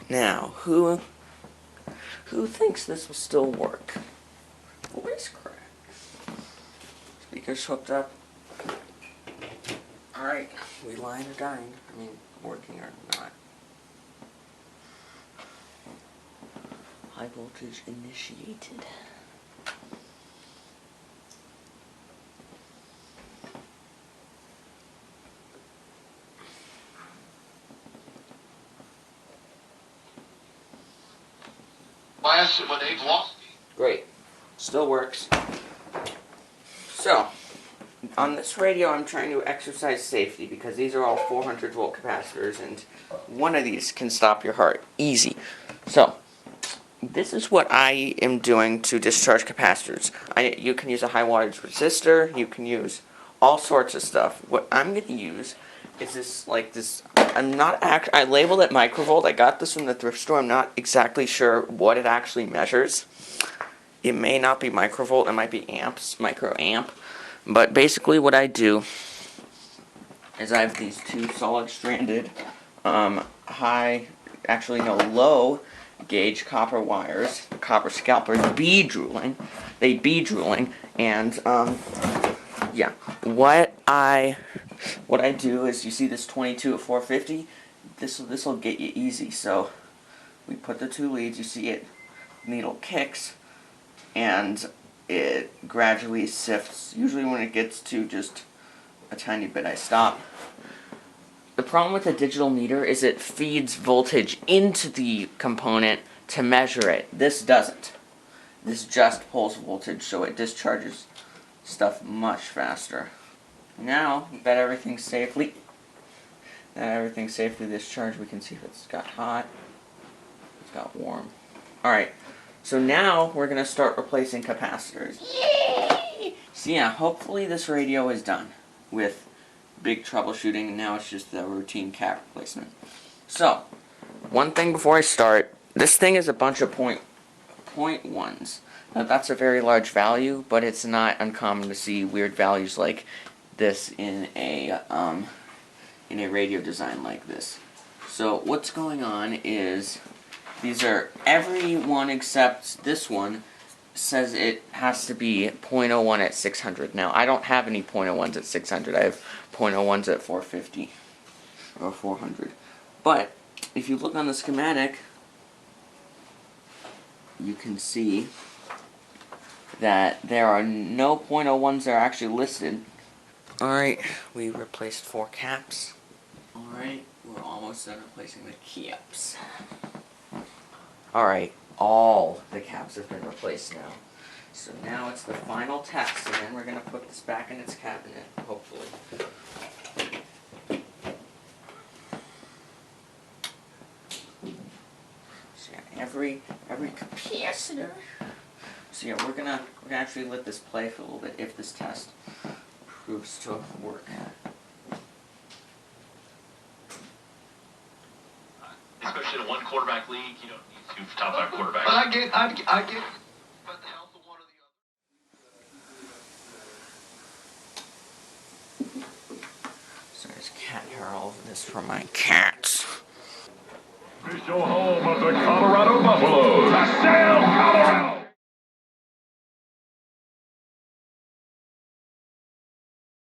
Now, who thinks this will still work? Voice crack. Speakers hooked up. Alright, we lying or dying. I mean, working or not. High voltage initiated. When they've lost. Great. Still works. So, on this radio I'm trying to exercise safety because these are all 400 volt capacitors and one of these can stop your heart. Easy. So, this is what I am doing to discharge capacitors. You can use a high wattage resistor, you can use all sorts of stuff. What I'm going to use is this, I labeled it microvolt. I got this from the thrift store. I'm not exactly sure what it actually measures. It may not be microvolt, it might be amps, microamp. But basically what I do is I have these two solid-stranded, low gauge copper wires, copper scalpers, bead drooling, and, yeah. What I do is, you see this 22 at 450, this will get you easy. So we put the two leads, you see it, needle kicks, and it gradually sifts. Usually when it gets to just a tiny bit, I stop. The problem with a digital meter is it feeds voltage into the component to measure it. This doesn't. This just pulls voltage, so it discharges stuff much faster. Now that everything's safely discharged, we can see if it's got hot, it's got warm. Alright, so now we're going to start replacing capacitors. Yay! So yeah, hopefully this radio is done with big troubleshooting, and now it's just the routine cap replacement. So, one thing before I start, this thing is a bunch of point ones. Now that's a very large value, but it's not uncommon to see weird values like this in a radio design like this. So what's going on is these are, every one except this one says it has to be 0.01 at 600. Now I don't have any 0.01s at 600. I have 0.01s at 450 or 400. But if you look on the schematic, you can see that there are no 0.01s that are actually listed. Alright, we replaced 4 caps. Alright, we're almost done replacing the caps. Alright, all the caps have been replaced now. So now it's the final test, and then we're going to put this back in its cabinet, hopefully. So yeah, every capacitor. So yeah, we're gonna actually let this play for a little bit if this test proves to work. Especially in a one-quarterback league, you don't need 2 top 5 quarterbacks. But I get. But the health of one or the other. So there's cat hair all over this for my cats. Official home of the Colorado Buffaloes, Sale, Colorado.